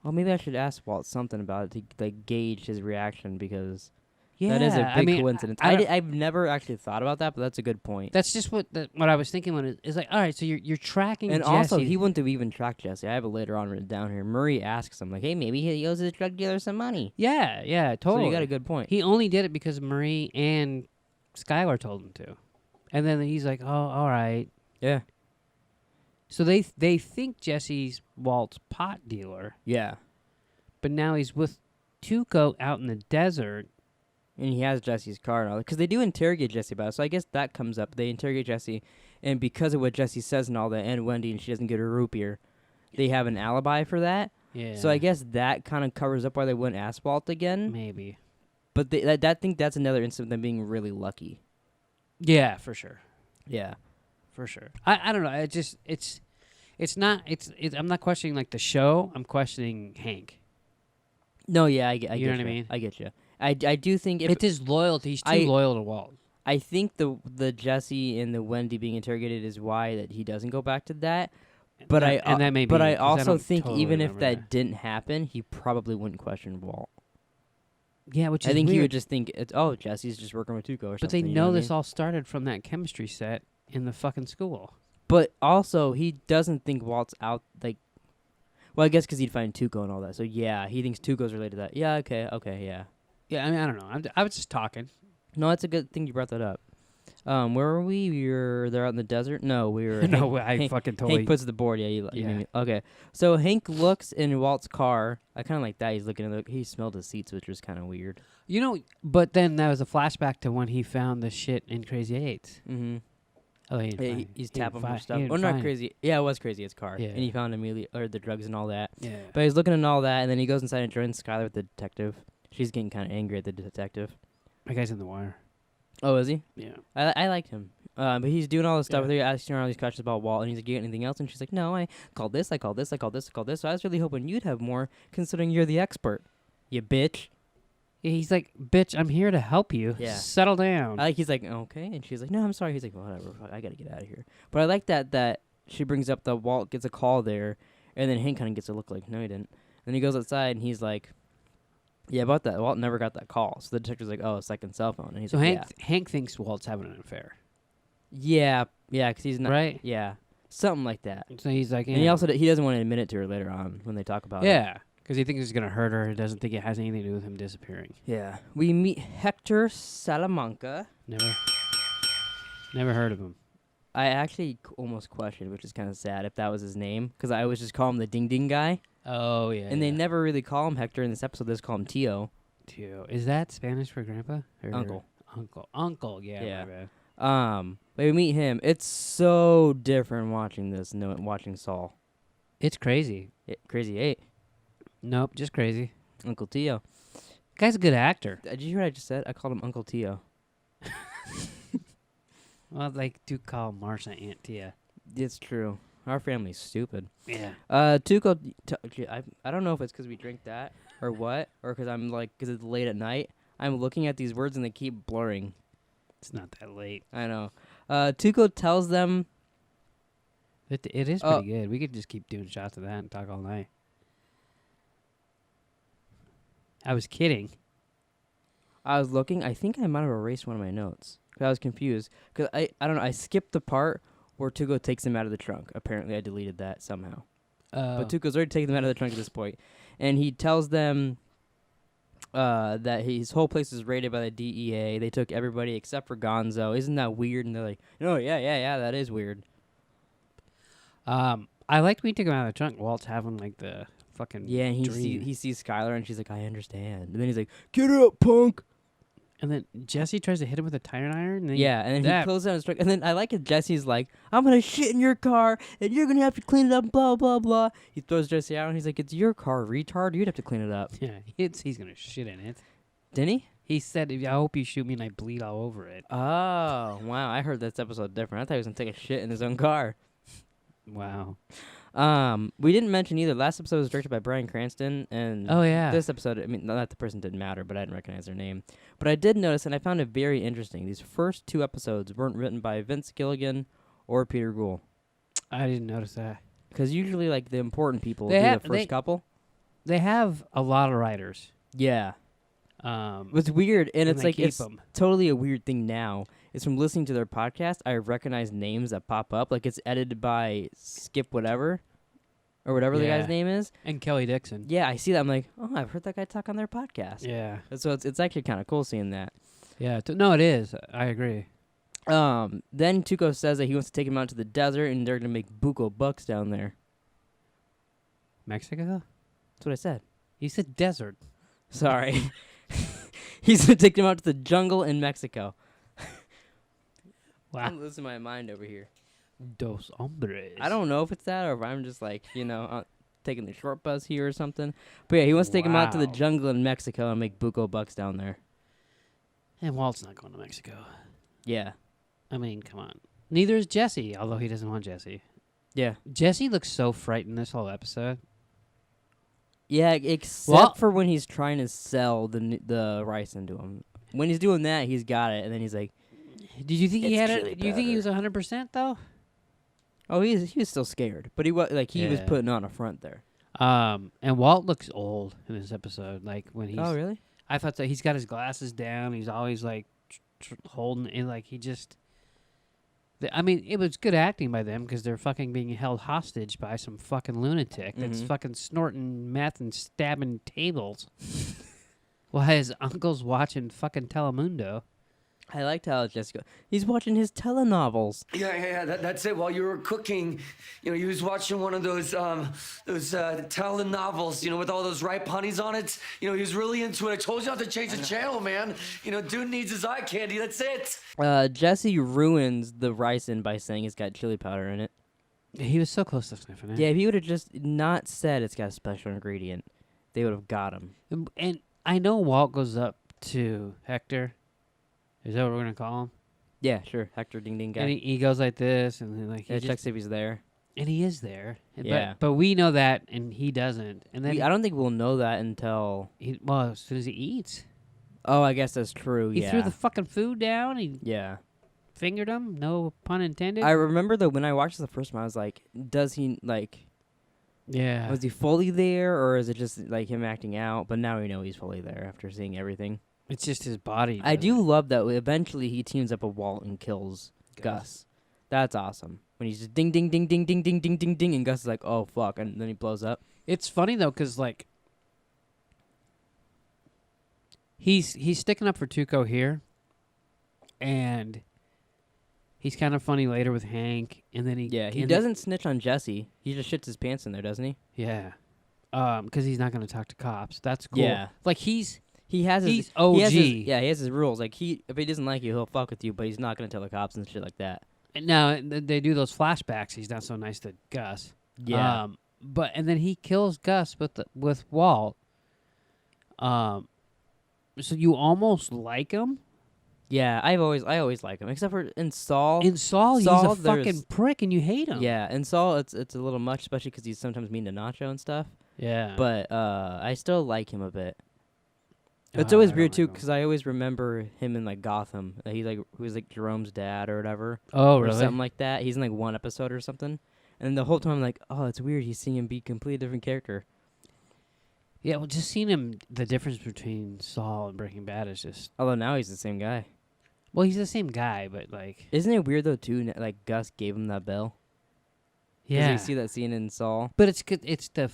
B: oh, maybe I should ask Walt something about it to gauge his reaction because that is a big coincidence. I've never actually thought about that, but that's a good point.
A: That's just what I was thinking when it's like, all right, so you're tracking
B: And
A: Jesse.
B: also, he wouldn't have even tracked Jesse. I have it later on written down here. Murray asks him, like, hey, maybe he owes his drug dealer some money.
A: Yeah, totally.
B: So you got a good point.
A: He only did it because Marie and Skylar told him to. And then he's like, oh, all right.
B: Yeah.
A: So they think Jesse's Walt's pot dealer,
B: Yeah.
A: but now he's with Tuco out in the desert.
B: And he has Jesse's car and all that. Because they do interrogate Jesse about it. So I guess that comes up. They interrogate Jesse. And because of what Jesse says and all that, and Wendy, and she doesn't get her root beer, they have an alibi for that.
A: Yeah.
B: So I guess that kind of covers up why they wouldn't ask Walt again.
A: Maybe.
B: But I think that's another instance of them being really lucky.
A: Yeah, for sure.
B: Yeah.
A: For sure. I don't know. I'm not questioning like the show. I'm questioning Hank.
B: No, yeah, I get
A: You know what I mean?
B: I get you. I do think
A: It's his loyalty. He's too loyal to Walt.
B: I think the Jesse and the Wendy being interrogated is why that he doesn't go back to that. But
A: that may be.
B: But I
A: 'cause
B: also
A: don't
B: think
A: totally
B: even if
A: remember
B: that didn't happen, he probably wouldn't question Walt.
A: Yeah, which is
B: I think he
A: weird.
B: would just think, Jesse's just working with Tuco or something.
A: But they
B: you
A: know
B: what I
A: this
B: mean?
A: all started from that chemistry set in the fucking school.
B: But also, he doesn't think Walt's out, like... Well, I guess because he'd find Tuco and all that. So, yeah, he thinks Tuco's related to that. Yeah, okay, yeah.
A: Yeah, I mean, I don't know. I was just talking.
B: No, that's a good thing you brought that up. Where were we? They're out in the desert? No, we were...
A: No,
B: Hank,
A: fucking totally.
B: Hank puts the board. Yeah, you
A: Yeah.
B: made me- okay. So Hank looks in Walt's car. I kind of like that. He's looking at he smelled his seats, which was kind of weird.
A: You know, but then that was a flashback to when he found the shit in Crazy Eights.
B: Mm-hmm.
A: Oh, he didn't
B: Yeah,
A: find it.
B: he's
A: He didn't
B: tapping for
A: find-
B: stuff.
A: he
B: Oh,
A: didn't
B: not
A: find it.
B: crazy. Yeah, it was crazy. His car.
A: Yeah.
B: And he found the drugs and all that.
A: Yeah.
B: But he's looking at all that, and then he goes inside and joins Skylar with the detective. She's getting kind of angry at the detective.
A: That guy's in the wire.
B: Oh, is he?
A: Yeah.
B: I liked him. But he's doing all this stuff.
A: Yeah.
B: They're asking her all these questions about Walt, and he's like, "You got anything else?" And she's like, "No, I called this, I called this, I called this, I called this." So I was really hoping you'd have more, considering you're the expert. You bitch.
A: Yeah, he's like, bitch, I'm here to help you.
B: Yeah.
A: Settle down.
B: He's like, "Okay," and she's like, "No, I'm sorry." He's like, well, "Whatever, fuck, I gotta get out of here." But I like that she brings up that Walt gets a call there, and then Hank kind of gets a look like, "No, he didn't." And he goes outside, and he's like, "Yeah, about that. Walt never got that call." So the detective's like, "Oh, second cell phone." And he's
A: so
B: like,
A: Hank thinks Walt's having an affair.
B: Yeah, because he's not
A: Right?
B: Yeah, something like that.
A: So he's like,
B: And he also he doesn't want to admit it to her later on when they talk about it.
A: yeah, because he thinks it's going to hurt her. He doesn't think it has anything to do with him disappearing.
B: Yeah. We meet Hector Salamanca.
A: Never heard of him.
B: I actually almost questioned, which is kind of sad, if that was his name, because I always just call him the Ding Ding guy.
A: Oh, yeah.
B: And they never really call him Hector in this episode. They just call him Tio.
A: Tio. Is that Spanish for grandpa? Or
B: Uncle.
A: Uncle, yeah.
B: Yeah.
A: My bad.
B: But we meet him. It's so different watching this than watching Saul.
A: It's crazy.
B: Crazy 8.
A: Nope, just crazy.
B: Uncle Tio.
A: Guy's a good actor.
B: Did you hear what I just said? I called him Uncle Tio.
A: Well, they do call Marcia Aunt Tia.
B: It's true. Our family's stupid.
A: Yeah.
B: Tuco, I don't know if it's because we drink that or what, or because because it's late at night. I'm looking at these words and they keep blurring.
A: It's not that late.
B: I know. Tuco tells them.
A: It is pretty good. We could just keep doing shots of that and talk all night. I was kidding.
B: I was looking. I think I might have erased one of my notes because I was confused. Because I don't know. I skipped the part where Tuco takes him out of the trunk. Apparently, I deleted that somehow. But Tuco's already taken them out of the trunk at this point, and he tells them that his whole place is raided by the DEA. They took everybody except for Gonzo. Isn't that weird? And they're like, "Oh yeah, that is weird."
A: I liked when he took him out of the trunk. Walt's having like the fucking
B: Yeah, and
A: dream.
B: he sees Skylar, and she's like, "I understand." And then he's like, "Get up, punk!"
A: And then Jesse tries to hit him with a tire iron. And then
B: Yeah, and then he closes down his truck. And then I like it. Jesse's like, "I'm gonna shit in your car, and you're gonna have to clean it up." Blah blah blah. He throws Jesse out, and he's like, "It's your car, retard. You'd have to clean it up."
A: Yeah, he's gonna shit in it.
B: Didn't he?
A: He said, "I hope you shoot me and I bleed all over it."
B: Oh wow! I heard this episode different. I thought he was gonna take a shit in his own car.
A: Wow.
B: We didn't mention either. Last episode was directed by Bryan Cranston, and
A: Oh yeah.
B: this episode, I mean, not the person didn't matter, but I didn't recognize their name. But I did notice, and I found it very interesting. These first two episodes weren't written by Vince Gilligan or Peter Gould,
A: I didn't notice that.
B: because usually, like, the important people
A: They
B: do
A: have-
B: the first couple.
A: They have a lot of writers.
B: Yeah,
A: Um,
B: it's weird, and it's
A: they
B: like
A: keep
B: it's
A: 'em.
B: totally a weird thing now. Is from listening to their podcast, I recognize names that pop up, like it's edited by Skip whatever, or whatever the
A: Yeah.
B: guy's name is.
A: And Kelly Dixon.
B: Yeah, I see that. I'm like, oh, I've heard that guy talk on their podcast.
A: Yeah.
B: So it's actually kind of cool seeing that.
A: Yeah. No, it is. I agree.
B: Then Tuco says that he wants to take him out to the desert, and they're gonna make buco bucks down there.
A: Mexico?
B: That's what I said.
A: You said desert.
B: Sorry. He's gonna take him out to the jungle in Mexico.
A: Wow.
B: I'm losing my mind over here.
A: Dos hombres.
B: I don't know if it's that or if I'm just like, taking the short bus here or something. But yeah, he wants to take him out to the
A: Wow.
B: jungle in Mexico and make buco bucks down there.
A: And Walt's not going to Mexico.
B: Yeah.
A: I mean, come on. Neither is Jesse, although he doesn't want Jesse.
B: Yeah.
A: Jesse looks so frightened this whole episode.
B: Yeah, except
A: Well-
B: for when he's trying to sell the rice into him. When he's doing that, he's got it, and then he's like,
A: Did you think he
B: It's
A: had
B: chili
A: it? Do you think he was
B: powder.
A: 100% though?
B: "Oh, he was still scared," but he was
A: Yeah.
B: putting on a front there.
A: And Walt looks old in this episode. Like when he's,
B: Oh, really?
A: I thought that he's got his glasses down. He's always like holding it. Like he just. I mean, it was good acting by them because they're fucking being held hostage by some fucking lunatic that's
B: Mhm.
A: fucking snorting meth and stabbing tables. While his uncle's watching fucking Telemundo.
B: I liked how Jessica. He's watching his telenovels.
C: Yeah. That's it. While you were cooking, you was watching one of those telenovels, with all those ripe honeys on it. He was really into it. I told you not to change the channel, man. Dude needs his eye candy. That's it.
B: Jesse ruins the ricin by saying it's got chili powder in it.
A: He was so close to sniffing it.
B: Yeah, if he would have just not said it's got a special ingredient, they would have got him.
A: And I know Walt goes up to Hector. Is that what we're gonna call him?
B: Yeah, sure. Hector Ding Ding guy.
A: And he goes like this, and then like he
B: Yeah,
A: just,
B: checks if he's there.
A: and he is there.
B: Yeah.
A: But we know that, and he doesn't. And then
B: I don't think we'll know that until.
A: well, as soon as he eats,
B: Oh, I guess that's true.
A: he
B: yeah.
A: threw the fucking food down. He
B: Yeah.
A: fingered him. No pun intended.
B: I remember though when I watched this the first time, I was like, does he
A: yeah.
B: was he fully there, or is it just like him acting out? But now we know he's fully there after seeing everything.
A: It's just his body.
B: I
A: does
B: do
A: it.
B: love that eventually he teams up with Walt and kills Gus. That's awesome. When he's just ding ding ding ding ding ding ding ding ding, and Gus is like, oh fuck, and then he blows up.
A: It's funny though, cause like he's sticking up for Tuco here, and he's kind of funny later with Hank, and then he
B: He doesn't snitch on Jesse. He just shits his pants in there, doesn't he?
A: Yeah. Because he's not going to talk to cops. That's cool.
B: Yeah.
A: Like, he has
B: He
A: his
B: has
A: OG.
B: he has his rules. Like if he doesn't like you, he'll fuck with you, but he's not gonna tell the cops and shit like that.
A: And now they do those flashbacks. He's not so nice to Gus.
B: Yeah.
A: And then he kills Gus with Walt. So you almost like him.
B: Yeah, I always like him, except for in Saul.
A: In Saul, he's
B: Saul,
A: a fucking
B: there's-
A: prick, and you hate him.
B: Yeah, in Saul, it's a little much, especially because he's sometimes mean to Nacho and stuff.
A: Yeah.
B: But I still like him a bit.
A: Oh,
B: It's always
A: I
B: weird
A: don't
B: too,
A: like him.
B: because I always remember him in like Gotham. He was like Jerome's dad or whatever,
A: Oh,
B: or
A: really?
B: something like that. He's in like one episode or something, and the whole time I'm like, oh, it's weird. He's seeing him be a completely different character.
A: Yeah, well, just seeing him, the difference between Saul and Breaking Bad is just.
B: Although now he's the same guy.
A: Well, he's the same guy, but like.
B: Isn't it weird though too? Like Gus gave him that bell. 'Cause
A: Yeah.
B: you see that scene in Saul.
A: But it's good. It's the.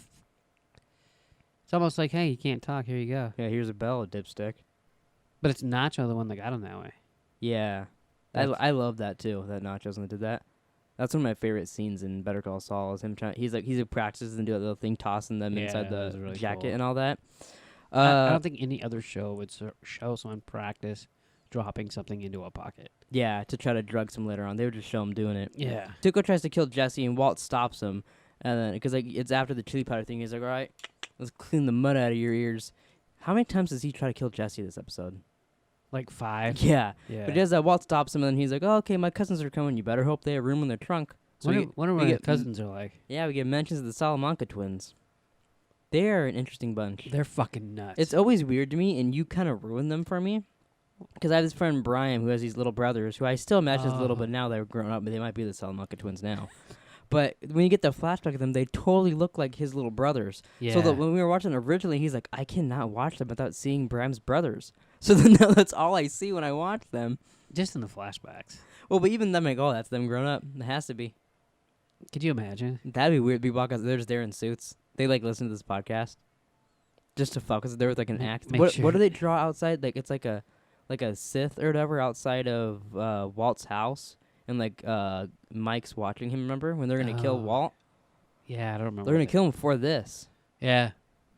A: It's almost like, hey, you can't talk. Here you go.
B: Yeah, here's a bell, dipstick.
A: But it's Nacho, the one that got him that way.
B: Yeah, I love that too. That Nacho's one that did that. That's one of my favorite scenes in Better Call Saul. Is him trying. He's practices and do that little thing, tossing them
A: Yeah,
B: inside
A: that was
B: the
A: really
B: jacket
A: cool.
B: and all that.
A: I don't think any other show would show someone practice dropping something into a pocket.
B: Yeah, to try to drug some later on. They would just show him doing it.
A: Yeah.
B: Tuco tries to kill Jesse, and Walt stops him. And then, because like it's after the chili powder thing, he's like, "All right, let's clean the mud out of your ears." How many times does he try to kill Jesse this episode?
A: Like 5.
B: Yeah,
A: Yeah.
B: but he does that. Walt stops him, and he's like, "Oh, okay, my cousins are coming. You better hope they have room in their trunk." So
A: wonder
B: we
A: what his
B: get-
A: cousins are like.
B: yeah, we get mentions of the Salamanca twins. They're an interesting bunch.
A: They're fucking nuts.
B: It's always weird to me, and you kind of ruined them for me. Because I have this friend, Brian, who has these little brothers, who I still imagine as little,
A: Oh.
B: but now they're grown up, but they might be the Salamanca twins now. But when you get the flashback of them, they totally look like his little brothers.
A: yeah.
B: So that when we were watching originally, he's like, I cannot watch them without seeing Bram's brothers. So then now that's all I see when I watch them.
A: Just in the flashbacks.
B: Well, but even them, like, oh, that's them grown up. It has to be.
A: Could you imagine?
B: That'd be weird. Be walk out, they're just there in suits. They like listen to this podcast just to fuck. Cause they're with like an
A: Make-
B: act.
A: make
B: What
A: sure.
B: do they draw outside? Like it's like a Sith or whatever outside of Walt's house, and like Mike's watching him. Remember when they're gonna kill
A: Oh.
B: Walt?
A: Yeah, I don't remember.
B: They're gonna
A: what
B: kill him for this.
A: Yeah.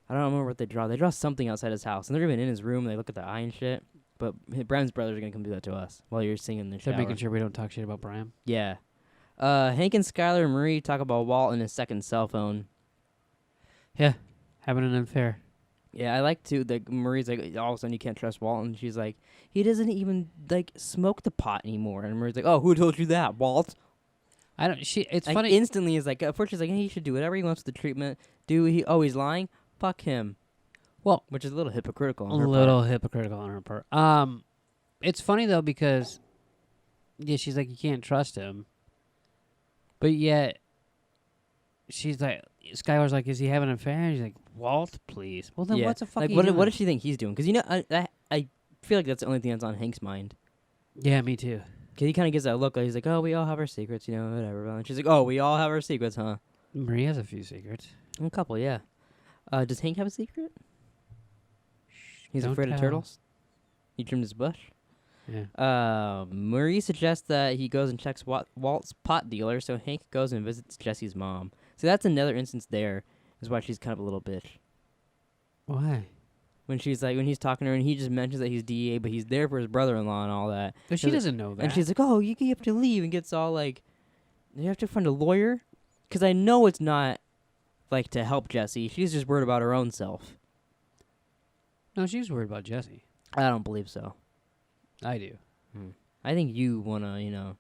B: I don't remember what they draw. They draw something outside his house, and they're even in his room. And they look at the eye and shit. But Bram's brothers are gonna come do that to us while you're singing in the
A: They're
B: shower.
A: making sure we don't talk shit about Brian.
B: Yeah. Hank and Skylar and Marie talk about Walt and his second cell phone.
A: Yeah. Having an affair.
B: Yeah, I like to. Like Marie's like, all of a sudden you can't trust Walt, and she's like, he doesn't even like smoke the pot anymore. And Marie's like, oh, who told you that, Walt?
A: I don't. It's
B: Like,
A: funny.
B: instantly is like, at first she's like, hey, he should do whatever he wants with the treatment. He's lying. Fuck him.
A: Well,
B: Which is a little hypocritical.
A: a
B: On her
A: little hypocritical on her part. It's funny though because, yeah, she's like you can't trust him, but yet, she's like Skylar's like, is he having an affair? And she's like, Walt, please. Well then,
B: Yeah.
A: what's the fuck?
B: Like,
A: are you
B: what
A: doing?
B: does she think he's doing? Because I feel like that's the only thing that's on Hank's mind.
A: Yeah, me too.
B: Because he kind of gives that look. Like he's like, oh, we all have our secrets, whatever. And she's like, oh, we all have our secrets, huh?
A: Marie has a few secrets.
B: A couple, yeah. Does Hank have a secret? He's
A: Don't
B: afraid of
A: tell.
B: turtles? He trimmed his bush?
A: Yeah.
B: Marie suggests that he goes and checks Walt's pot dealer, so Hank goes and visits Jesse's mom. So that's another instance there, is why she's kind of a little bitch.
A: Why?
B: When he's talking to her and he just mentions that he's DEA, but he's there for his brother-in-law and all that.
A: But she
B: She's like-
A: doesn't know that.
B: And she's like, oh, you have to leave, and gets all like, you have to find a lawyer? Because I know it's not, like, to help Jesse. She's just worried about her own self.
A: No, she was worried about Jesse.
B: I don't believe so.
A: I do.
B: I think you want to,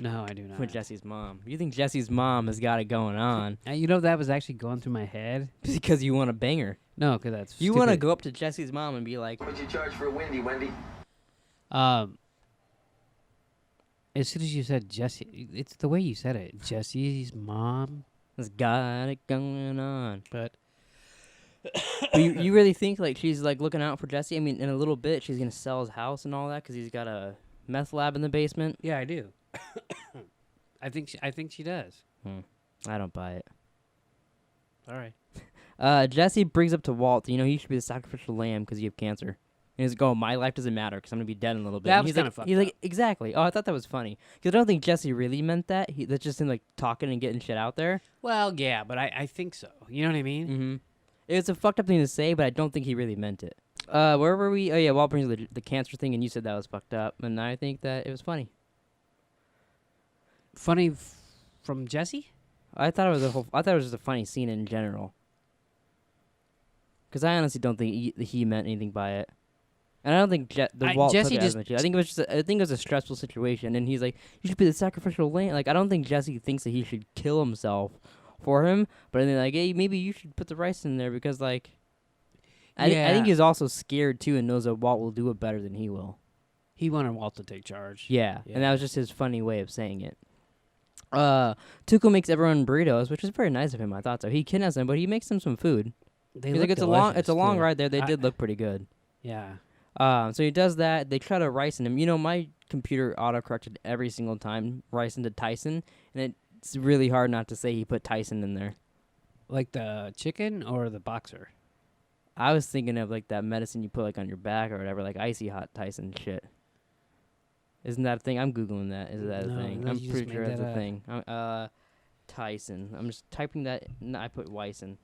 A: No, I do not.
B: with Jesse's mom. You think Jesse's mom has got it going on
A: You know that was actually going through my head.
B: because you want to bang her.
A: No, because that's
B: You want to
A: stupid.
B: go up to Jesse's mom and be like,
D: What'd you charge for a Wendy?
A: As soon as you said Jesse, it's the way you said it. Jesse's mom.
B: "It's got it going on."
A: But
B: But you really think like she's like looking out for Jesse? I mean, in a little bit she's gonna sell his house and all that because he's got a meth lab in the basement.
A: yeah, I do. I think she does.
B: I don't buy it.
A: All right.
B: Jesse brings up to Walt, he should be the sacrificial lamb because you have cancer. And he's like, oh, my life doesn't matter because I'm going to be dead in a little bit.
A: That
B: And
A: was
B: he's
A: kinda
B: like,
A: fucked
B: He's
A: up.
B: like, exactly. Oh, I thought that was funny. Because I don't think Jesse really meant that. That's just him, like, talking and getting shit out there.
A: Well, yeah, but I think so. You know what I mean?
B: Mm-hmm. It's a fucked up thing to say, but I don't think he really meant it. Where were we? Oh, yeah, Walt brings the cancer thing, and you said that was fucked up. And I think that it was funny.
A: Funny from Jesse?
B: I thought it was just a funny scene in general. Because I honestly don't think he meant anything by it. And I don't think Walt
A: Jesse
B: took it as much. I think it was a stressful situation, and he's like, "You should be the sacrificial lamb." Like, I don't think Jesse thinks that he should kill himself for him, but then like, hey, maybe you should put the rice in there because like, I think he's also scared too and knows that Walt will do it better than he will.
A: He wanted Walt to take charge.
B: Yeah, and that was just his funny way of saying it. Tuco makes everyone burritos, which is very nice of him. I thought so. He kidnaps them, but he makes them some food.
A: He's
B: like, it's a long ride there. They did look pretty good.
A: Yeah.
B: So he does that. They try to rice in him. You know, my computer auto-corrected every single time rice into Tyson, and it's really hard not to say he put Tyson in there.
A: Like the chicken or the boxer?
B: I was thinking of like that medicine you put like on your back or whatever, like icy hot Tyson shit. Isn't that a thing? I'm Googling that. Is that a thing?
A: No,
B: I'm
A: you
B: pretty
A: just
B: sure
A: made
B: that's
A: that
B: a thing. Tyson. I'm just typing that. No, I put Wyson.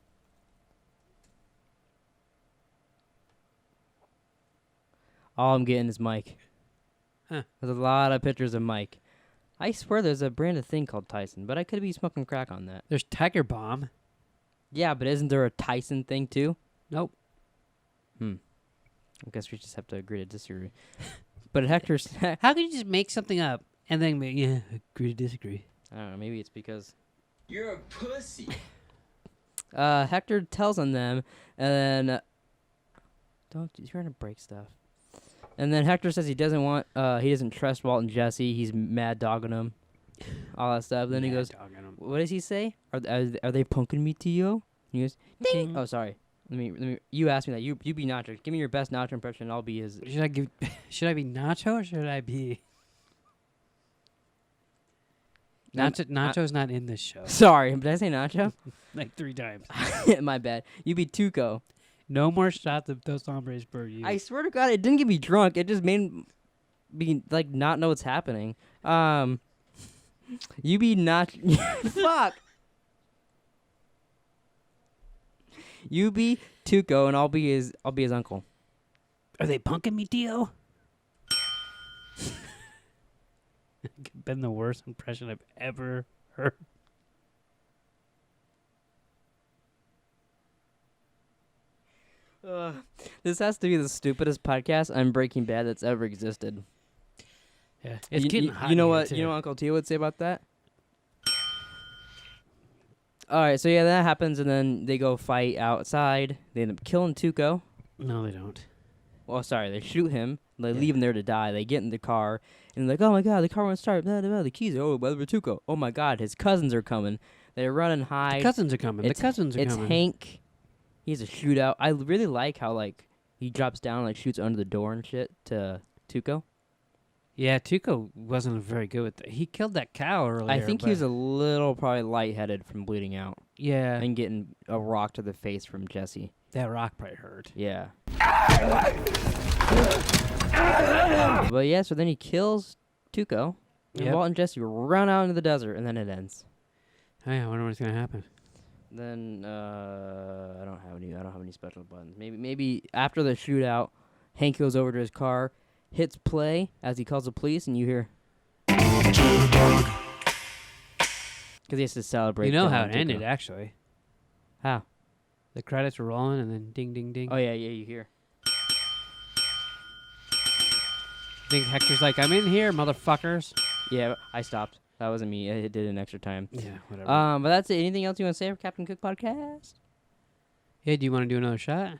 B: All I'm getting is Mike.
A: Huh.
B: There's a lot of pictures of Mike. I swear there's a brand of thing called Tyson, but I could be smoking crack on that.
A: There's Tiger Bomb.
B: Yeah, but isn't there a Tyson thing too?
A: Nope.
B: I guess we just have to agree to disagree. But Hector's...
A: How can you just make something up and then agree to disagree?
B: I don't know, maybe it's because...
D: You're a pussy.
B: Hector tells on them, and then... You're trying to break stuff. And then Hector says he doesn't trust Walt and Jesse. He's mad dogging them. All that stuff. Then he goes, what does he say? Are they punking me, Tio? He goes, ding. Oh, sorry. Let me. You asked me that. You be Nacho. Give me your best Nacho impression. I'll be his.
A: Should I be Nacho or should I be? Nacho's not in this show.
B: Sorry, did I say Nacho?
A: Like 3 times.
B: My bad. You be Tuco.
A: No more shots of Dos Hombres per you.
B: I swear to God, it didn't get me drunk. It just made me like not know what's happening. You be Nacho. Fuck. You be Tuco, and I'll be his uncle.
A: Are they punking me, Tio? Been the worst impression I've ever heard.
B: This has to be the stupidest podcast on Breaking Bad that's ever existed.
A: Yeah, it's getting hot.
B: You know what?
A: Too.
B: You know what Uncle Tio would say about that? All right, so yeah, that happens, and then they go fight outside. They end up killing Tuco.
A: No, they don't.
B: Well, sorry, they shoot him. They leave him there to die. They get in the car, and they're like, oh my God, the car won't start. Blah, blah, blah. The keys are over Tuco. Oh my God, his cousins are coming. They're running high.
A: The cousins are coming.
B: It's Hank. He has a shootout. I really like how like he drops down and like shoots under the door and shit to Tuco.
A: Yeah, Tuco wasn't very good with that. He killed that cow earlier.
B: I think he was a little probably lightheaded from bleeding out.
A: Yeah.
B: And getting a rock to the face from Jesse.
A: That rock probably hurt.
B: Yeah. But yeah, so then he kills Tuco. And Walt and Jesse run out into the desert, and then it ends.
A: Hey, I wonder what's gonna happen.
B: Then I don't have any special buttons. Maybe after the shootout, Hank goes over to his car, hits play as he calls the police, and you hear. Because he has to celebrate.
A: You know how it ended, actually.
B: How?
A: The credits were rolling, and then ding, ding, ding.
B: Oh yeah, you hear.
A: I think Hector's like, I'm in here, motherfuckers.
B: Yeah, I stopped. That wasn't me. I did an extra time.
A: Yeah, whatever.
B: But that's it. Anything else you want to say for Captain Cook Podcast?
A: Hey, do you want to do another shot?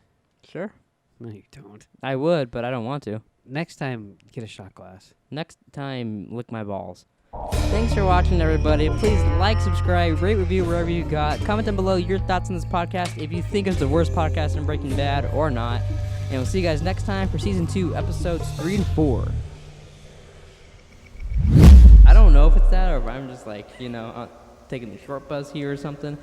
B: Sure.
A: No, you don't.
B: I would, but I don't want to.
A: Next time, get a shot glass.
B: Next time, lick my balls. Thanks for watching, everybody. Please like, subscribe, rate, review wherever you got. Comment down below your thoughts on this podcast, if you think it's the worst podcast in Breaking Bad or not. And we'll see you guys next time for Season 2, Episodes 3 and 4. I don't know if it's that or if I'm just like, taking the short bus here or something.